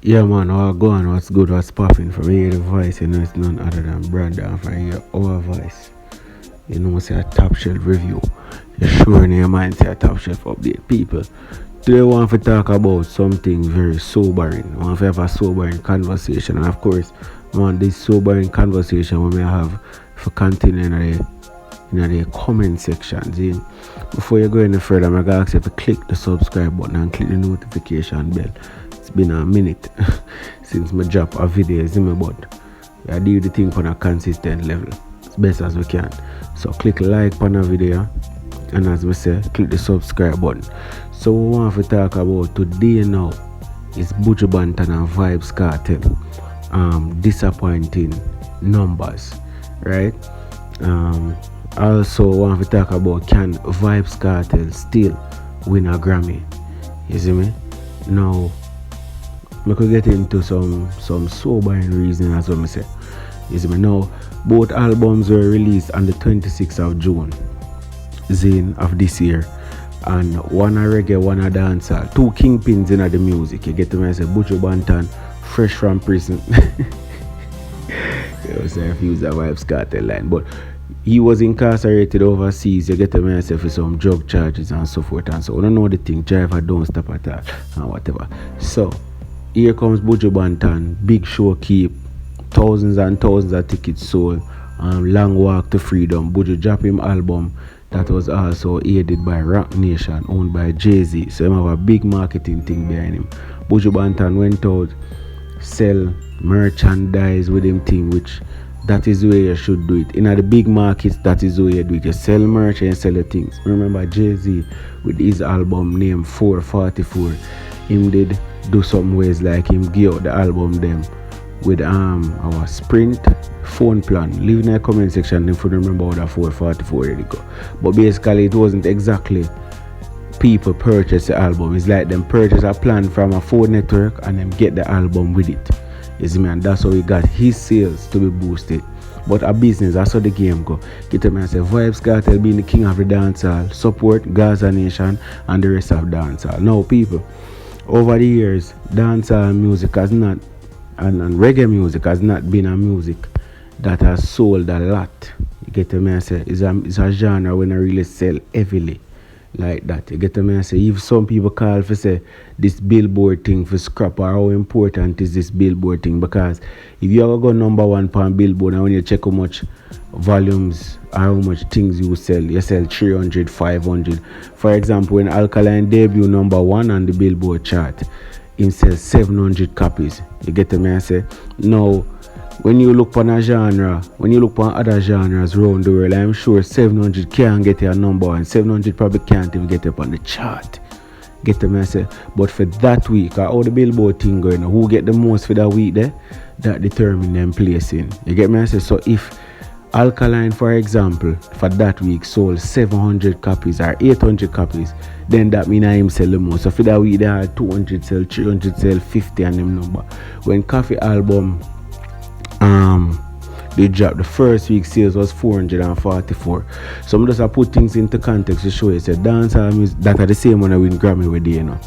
Yeah, man, what go on? What's good? What's popping? From here, the voice, it's none other than Brandon from here, our voice. Say a top shelf review. You sure in your mind say a top shelf update, people. Today, I want to talk about something very sobering. I want to have a sobering conversation, and of course, man, this sobering conversation we may have for continue in the comment section. See? Before you go any further, I'm gonna ask you to click the subscribe button and click the notification bell. It's been a minute since I drop a video, but I do the thing on a consistent level as best as we can. So click like on the video, and as we say, click the subscribe button. So we want to talk about today now is Buju Banton and Vybz Kartel disappointing numbers, right? Also want to talk about, can Vybz Kartel still win a Grammy? You see me? Now we could get into some sobering reason as well. Say, you see me? Now both albums were released on the 26th of June, of this year, and one a reggae, one a dancehall. Two kingpins in the music. You get to me? I say Buju Banton, fresh from prison. You know, so if you use the Vybz Kartel line, but he was incarcerated overseas. You get to me for some drug charges and so forth and so on. I don't know the thing, driver don't stop at all and whatever. So here comes Buju Banton, big show keep, thousands and thousands of tickets sold, long walk to freedom. Buju drop him album that was also aided by Rock Nation, owned by Jay-Z. So he have a big marketing thing behind him. Buju Banton went out, sell merchandise with him thing, which that is the way you should do it. In the big markets, that is the way you do it. You sell merch and sell the things. Remember Jay-Z with his album named 444, him did do some ways like him give out the album them with our Sprint phone plan. Leave in the comment section if you remember how that 444 really go. But basically it wasn't exactly people purchase the album. It's like them purchase a plan from a phone network and them get the album with it. You see me? And that's how we got his sales to be boosted. But a business, that's how the game go. Get to me and say Vybz Kartel being the king of the dancehall, support Gaza Nation and the rest of dancehall. Now people, over the years, dancehall music has not, and reggae music has not been a music that has sold a lot. You get to me and say it's a genre when I really sell heavily like that. You get to me and say, if some people call for say this billboard thing for scrap, or how important is this billboard thing, because if you ever go number one on billboard and when you check how much volumes or how much things you sell 300, 500. For example, when Alkaline debut number one on the billboard chart, him sells 700 copies. You get to me and say, now when you look on a genre, when you look on other genres around the world, I'm sure 700 can get a number one. 700 probably can't even get up on the chart. Get the message. But for that week, how the billboard thing going, who get the most for that week there, that determine them placing. You get me? So if Alkaline, for example, for that week sold 700 copies or 800 copies, then that means him sell the most. So for that week, they had 200 sell, 300 sell, 50 and them number. When Coffee album they dropped, the first week sales was 444. So I'm just put things into context to show you say dancehall music that are the same when I win Grammy with you know.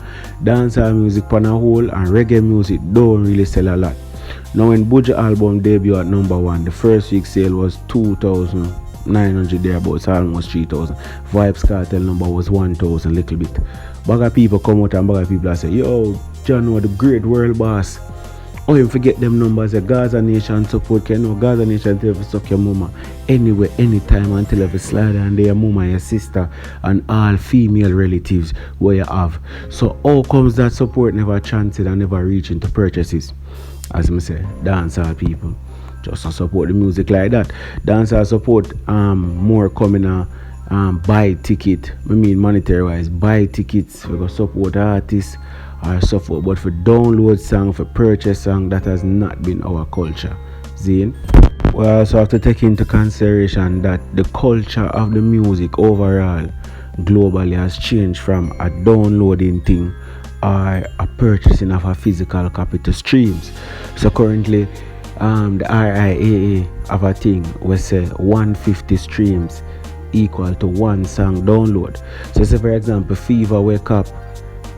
Dancehall music on a whole and reggae music don't really sell a lot. Now when Buju album debut at number one, the first week sale was 2,900 thereabouts, almost 3,000. Vybz Kartel number was 1,000 little bit. Bugger people come out and bugger people say, yo, John was the great world boss. Oh, you forget them numbers. The Gaza Nation support. You know, Gaza Nation tell you suck your mama anywhere, anytime until you slide and your mama, your sister, and all female relatives where you have. So how comes that support never chanted and never reaching to purchases? As I say, dancehall people just to support the music like that. Dancehall support more coming buy ticket. I mean monetary wise, buy tickets. We go support artists or support, but for download song, for purchase song, that has not been our culture. Zane. We also have to take into consideration that the culture of the music overall globally has changed from a downloading thing or a purchasing of a physical copy to streams. So currently the RIAA have a thing where say 150 streams equal to one song download. So say for example Fever Wake Up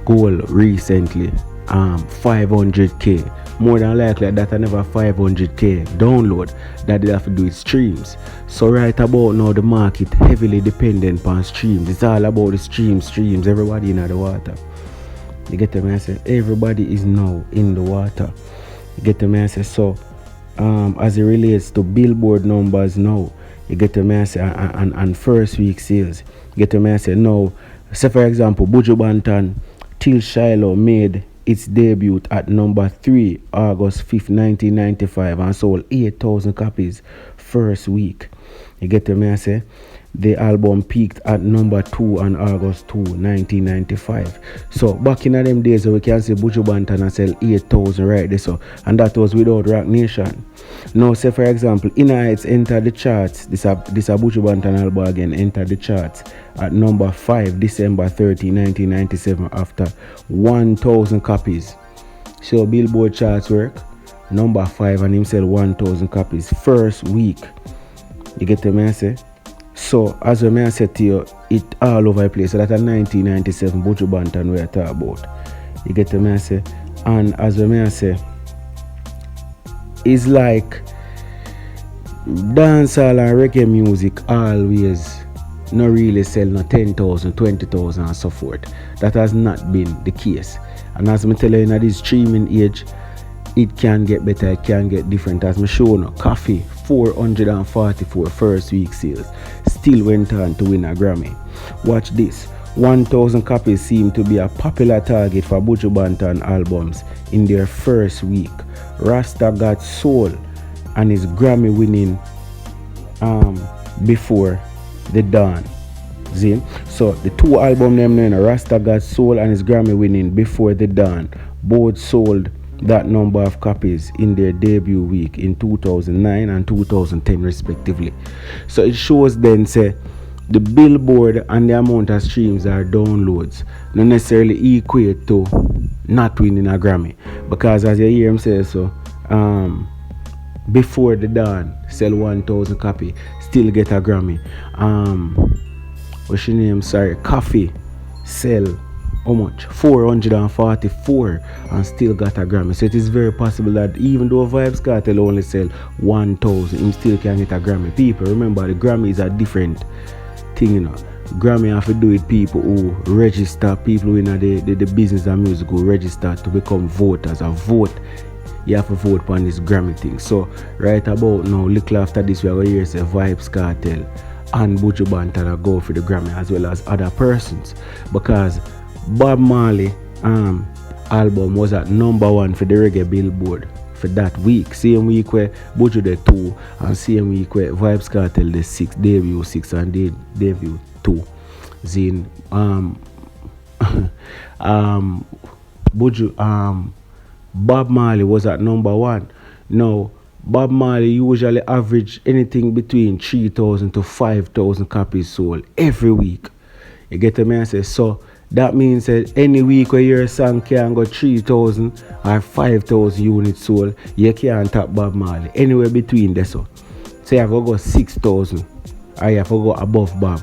Goal recently 500k. More than likely that I never 500k download that they have to do with streams. So right about now the market heavily dependent on streams. It's all about the streams, everybody in the water. You get the message? Everybody is now in the water. You get the message? So as it relates to Billboard numbers now, you get the message, and first week sales, you get the message now. Say for example, Buju Banton Till Shiloh made its debut at number 3 August 5th 1995 and sold 8,000 copies first week. You get the message? The album peaked at number 2 on August 2, 1995. So back in them days we can say Buju Banton and sell 8,000 right there, so, and that was without Rock Nation. Now say for example, Inner Heights entered the charts. This a Buju Banton album again entered the charts at number 5 December 30, 1997 after 1,000 copies. So Billboard charts work. Number 5 and him sell 1,000 copies first week. You get the message? So as I said to you, it all over the place. So that's a 1997 Buju Banton we are talking about. You get the message? And as I say, it's like dancehall and reggae music always not really sell no 10,000, 20,000 and so forth. That has not been the case. And as I tell you, in this streaming age, it can get better, it can get different. As I show you, Coffee 444 first week sales, still went on to win a Grammy. Watch this. 1,000 copies seem to be a popular target for Buju Banton albums in their first week. Rasta Got Soul and his Grammy winning before the dawn. See? So the two album named Rasta Got Soul and his Grammy winning Before the Dawn both sold that number of copies in their debut week in 2009 and 2010 respectively. So it shows then say the Billboard and the amount of streams or downloads not necessarily equate to not winning a Grammy, because as you hear him say so, Before the Dawn sell 1,000 copy, still get a Grammy. What's your name? Sorry, Coffee sell how much? 444 and still got a Grammy. So it is very possible that even though Vybz Kartel only sell 1,000, him still can get a Grammy. People remember the Grammy is a different thing, you know. Grammy have to do with people who register, people who in the business and music who register to become voters. A vote, you have to vote on this Grammy thing. So right about now, little after this, we are going to hear say Vybz Kartel and Buju Banton go for the Grammy as well as other persons, because Bob Marley album was at number 1 for the reggae Billboard for that week. Same week where Buju the 2 and same week where Vybz Kartel the 6, debut 6 and debut 2. Zin Buju Bob Marley was at number 1. Now Bob Marley usually average anything between 3,000 to 5,000 copies sold every week. You get the message? So that means that any week where your song can go 3,000 or 5,000 units sold, you can't top Bob Marley. Anywhere between there. So you have to go 6,000 or you have to go above Bob.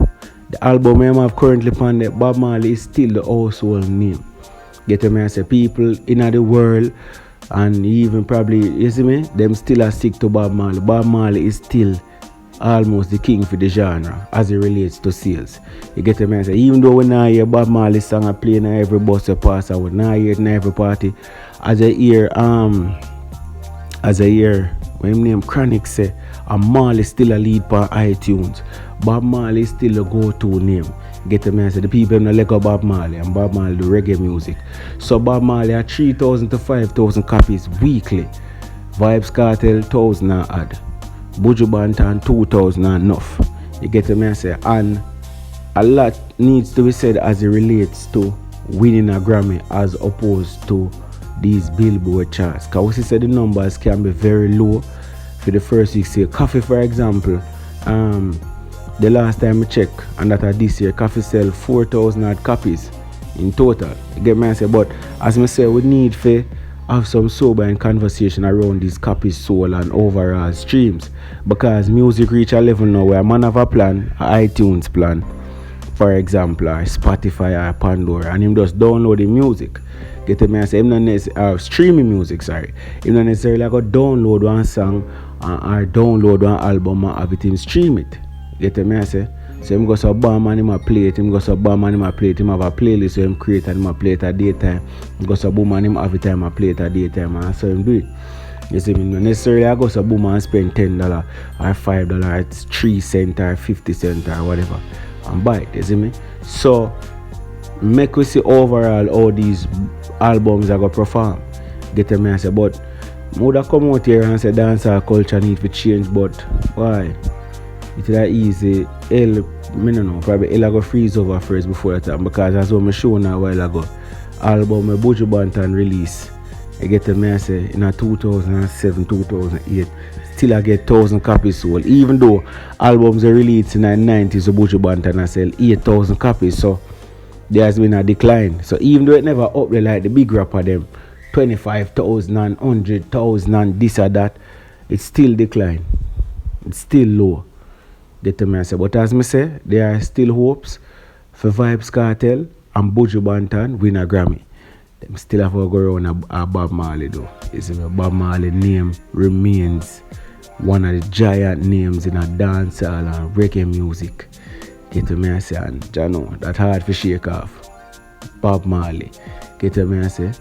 The album I have currently on there, Bob Marley is still the household name. Get the message? People in the world and even probably, you see me, them still are stick to Bob Marley. Bob Marley is still almost the king for the genre as it relates to sales. You get the message? Even though we now hear Bob Marley song I play in every bus you pass, we now hear it in every party. As I hear when him name Chronic say Marley still a lead for iTunes. Bob Marley is still a go-to name. Get the message? The people don't let go Bob Marley, and Bob Marley do reggae music. So Bob Marley are 3,000 to 5,000 copies weekly. Vybz Kartel 1,000 and add. Buju Banton 2,000 and enough. You get the message? And a lot needs to be said as it relates to winning a Grammy as opposed to these Billboard charts. Because we see the numbers can be very low for the first week. Say Coffee, for example, the last time I checked, and that this year, Coffee sell 4,000 odd copies in total. You get me? But as I say, we need to have some sober and conversation around these copies sold and overall streams, because music reach a level now where a man have a plan, an iTunes plan, for example, or Spotify or Pandora, and him just download the music. Get me? I say him not necessarily streaming music, sorry. Him not necessarily go download one song or download one album and have it him stream it. Get me? I say. So him go so bam and him a play it, him go so bam and him a play it, him have a playlist so him create and him a play it at daytime. Him go so boom and him have it time a play it at daytime and so him do it. You see me? Not necessarily I go so boom and spend $10 or $5 or 3 cents or 50 cents or whatever and buy it, you see me? So make we see overall all these albums are gonna perform. Get me? I say, but I would have come out here and say dancehall culture need to change, but why? It's that easy. I don't know, probably I go freeze over first before that time because as what I showed a while ago, album Buju Banton release. I get me, I say in 2007, 2008, still I get 1,000 copies sold. Even though albums are released in the 90s, so Buju Banton I sell 8,000 copies, so there has been a decline. So even though it never up there like the big rapper them, 25,000 and 100,000 and this or that, it still decline. It's still low. Get to me, I say. But as I say, there are still hopes for Vybz Kartel and Buju Banton win a Grammy. Them still have to go around a Bob Marley though. You see me, Bob Marley name remains one of the giant names in a dancehall and reggae music. Get to me, I say, and you know, that hard to shake off. Bob Marley. Get to me, I say,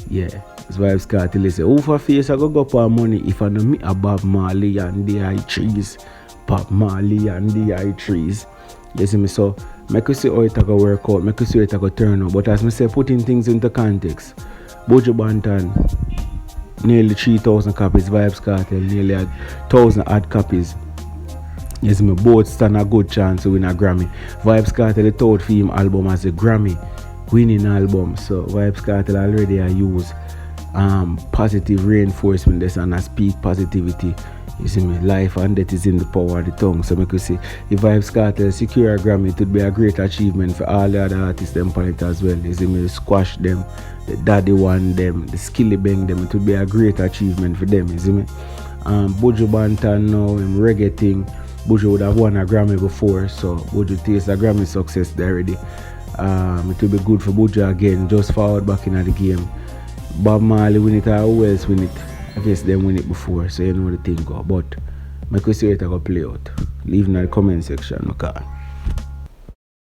yeah. It's Vybz Kartel say, who for face I go for money if I don't meet a Bob Marley and the high trees. Bob Marley and the high trees. You see me, so make you see how it go work out, make you see how it go turn out. But as I say, putting things into context, Buju Banton nearly 3,000 copies, Vybz Kartel nearly 1,000 odd copies. You see me, both stand a good chance to win a Grammy. Vybz Kartel thought for him album as a Grammy winning album. So Vybz Kartel already use positive reinforcement this and I speak positivity. You see me, life and death is in the power of the tongue. So make you see, if Vybz Kartel secure a Grammy, it would be a great achievement for all the other artists them on it as well. You see me, Squash them, the Daddy One them, the Skilly Bang them, it would be a great achievement for them. You see me. Buju Banton now, him reggae thing, Buju would have won a Grammy before, so Buju tastes a Grammy success there already. It will be good for Buju again, just forward back in the game. Bob Marley win it or who else win it? I guess them win it before, so you know the thing go. But make we see how it go play out. Leave in the comment section, okay?